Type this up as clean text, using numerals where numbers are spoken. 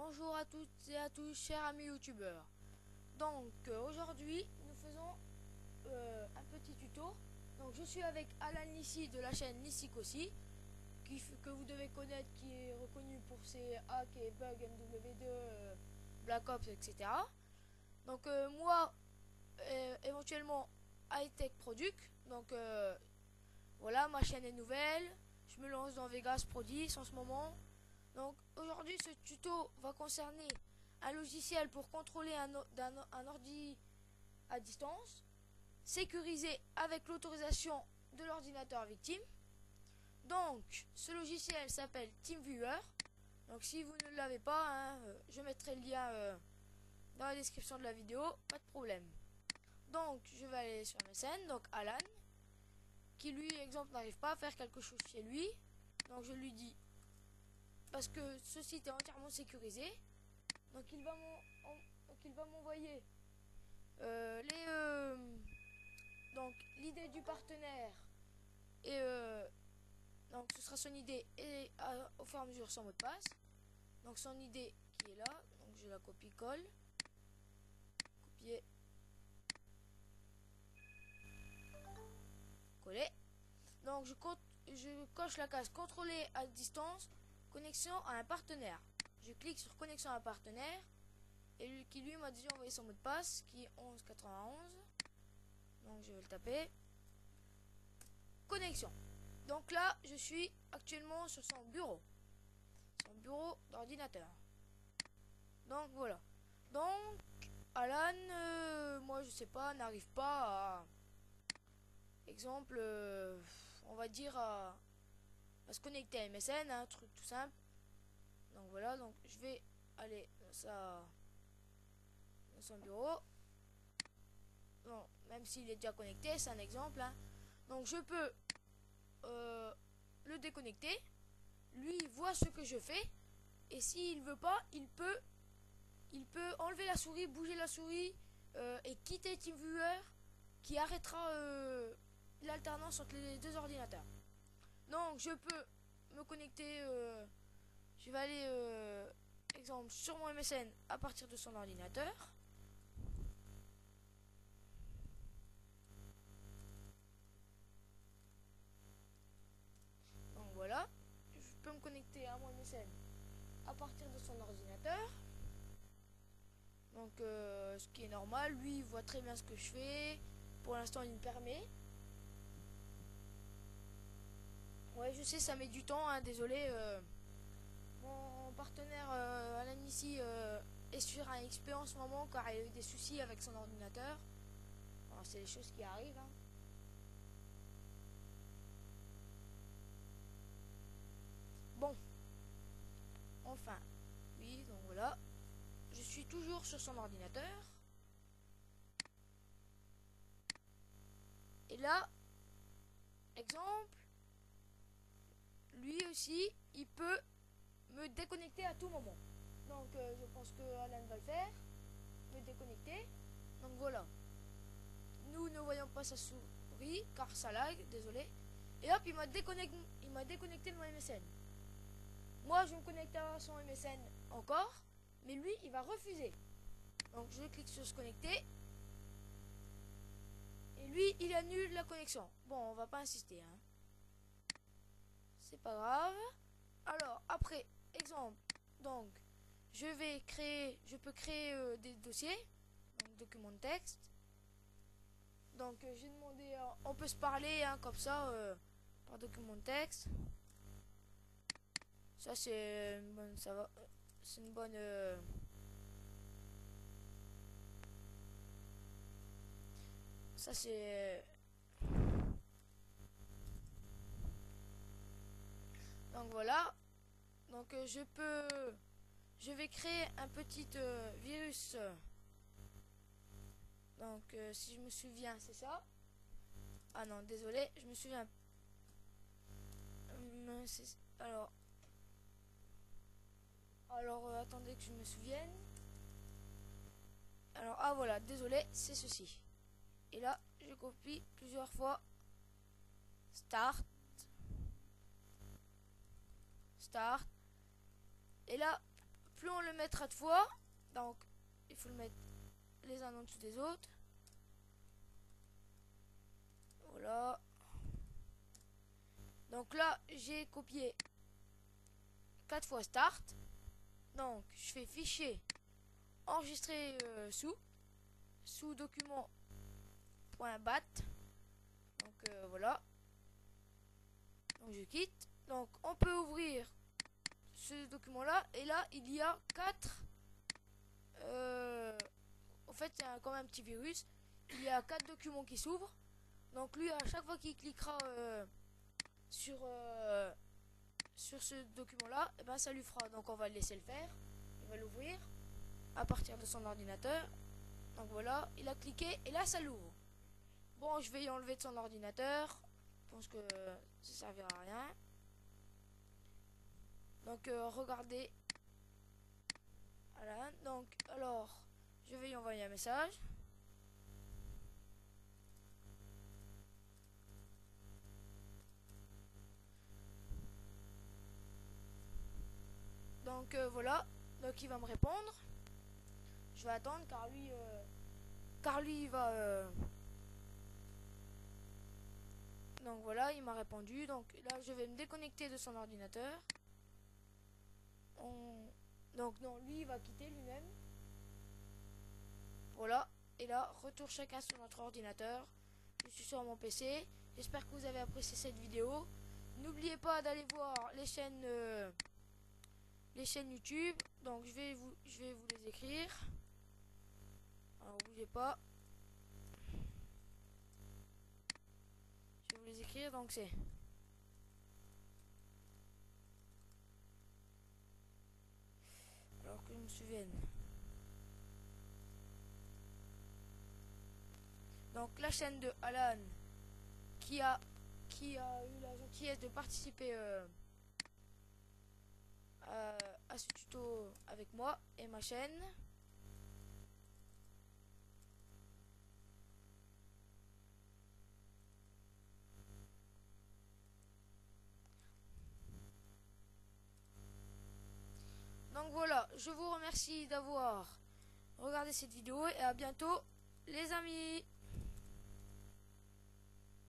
Bonjour à toutes et à tous, chers amis youtubeurs. Donc aujourd'hui nous faisons un petit tuto. Donc je suis avec Alan Nissi de la chaîne Nissi Kossi, que vous devez connaître, qui est reconnu pour ses hacks et bugs MW2, Black Ops, etc. Donc moi éventuellement High Tech Product. Donc voilà, ma chaîne est nouvelle. Je me lance dans Vegas Pro 10 en ce moment. Donc aujourd'hui ce tuto va concerner un logiciel pour contrôler un ordi à distance, sécurisé avec l'autorisation de l'ordinateur victime. Donc ce logiciel s'appelle TeamViewer. Donc si vous ne l'avez pas, je mettrai le lien dans la description de la vidéo, pas de problème. Donc je vais aller sur MSN, donc Alan, qui lui exemple n'arrive pas à faire quelque chose chez lui. Donc je lui dis, parce que ce site est entièrement sécurisé, donc il va m'envoyer donc l'idée du partenaire, et donc ce sera son idée et au fur et à mesure son mot de passe. Donc son idée qui est là, donc je la copie colle, copier, coller. Donc je coche la case contrôler à distance, connexion à un partenaire. Je clique sur connexion à un partenaire, et lui qui lui m'a déjà envoyé son mot de passe qui est 1191. Donc je vais le taper, connexion. Donc là je suis actuellement sur son bureau d'ordinateur. Donc voilà. Donc Alan, moi je sais pas, n'arrive pas à, exemple, on va dire à se connecter à MSN, un truc tout simple. Donc voilà, donc je vais aller dans son bureau. Bon, même s'il est déjà connecté, c'est un exemple, hein. Donc je peux le déconnecter. Lui il voit ce que je fais, et s'il veut pas, il peut enlever la souris, bouger la souris, et quitter TeamViewer, qui arrêtera l'alternance entre les deux ordinateurs. Donc je peux me connecter, je vais aller exemple sur mon MSN à partir de son ordinateur. Donc voilà, je peux me connecter à mon MSN à partir de son ordinateur. Donc ce qui est normal, lui il voit très bien ce que je fais. Pour l'instant il me permet. Ouais, je sais, ça met du temps, hein, désolé. Mon partenaire Alan ici est sur un XP en ce moment car il a eu des soucis avec son ordinateur. C'est des choses qui arrivent, hein. Bon, enfin, oui, donc voilà. Je suis toujours sur son ordinateur. Et là, exemple, lui aussi, il peut me déconnecter à tout moment. Donc je pense que Alan va le faire, me déconnecter. Donc voilà. Nous ne voyons pas sa souris car ça lag, désolé. Et hop, il m'a déconnecté de mon MSN. Moi, je me connecte à son MSN encore, mais lui, il va refuser. Donc je clique sur se connecter. Et lui, il annule la connexion. Bon, on va pas insister, hein. C'est pas grave. Alors, après, exemple, donc, je peux créer des dossiers. Donc, document de texte. Donc, j'ai demandé, on peut se parler, hein, comme ça, par document de texte. Ça, c'est une bonne, ça va, c'est une bonne, ça c'est, donc voilà. Donc je vais créer un petit virus. Donc si je me souviens, c'est ça. Ah non, désolé, je me souviens. Alors, attendez que je me souvienne. Alors, ah voilà, désolé, c'est ceci. Et là, je copie plusieurs fois. Start. Start. Et là, plus on le mettra de fois, donc il faut le mettre les uns en dessous des autres. Voilà. Donc là, j'ai copié 4 fois start. Donc je fais fichier, enregistrer sous document .bat. Donc voilà. Donc je quitte. Donc on peut ouvrir ce document là, et là il y a 4 en fait c'est comme un petit virus, il y a 4 documents qui s'ouvrent. Donc lui, à chaque fois qu'il cliquera sur ce document là, et ben ça lui fera. Donc on va le laisser le faire, il va l'ouvrir à partir de son ordinateur. Donc voilà, il a cliqué et là ça l'ouvre. Bon, je vais y enlever de son ordinateur, je pense que ça servira à rien. Donc regardez. Voilà. Donc alors je vais y envoyer un message. Donc voilà. Donc il va me répondre. Je vais attendre car lui il va donc voilà, il m'a répondu. Donc là je vais me déconnecter de son ordinateur. Donc non, lui il va quitter lui-même. Voilà. Et là, retour chacun sur notre ordinateur. Je suis sur mon PC. J'espère que vous avez apprécié cette vidéo. N'oubliez pas d'aller voir les chaînes YouTube. Donc je vais vous les écrire. Alors bougez pas. Je vais vous les écrire. Donc c'est alors que je me souvienne. Donc la chaîne de Alan qui a eu la gentillesse de participer à ce tuto avec moi, et ma chaîne. Donc voilà, je vous remercie d'avoir regardé cette vidéo et à bientôt les amis.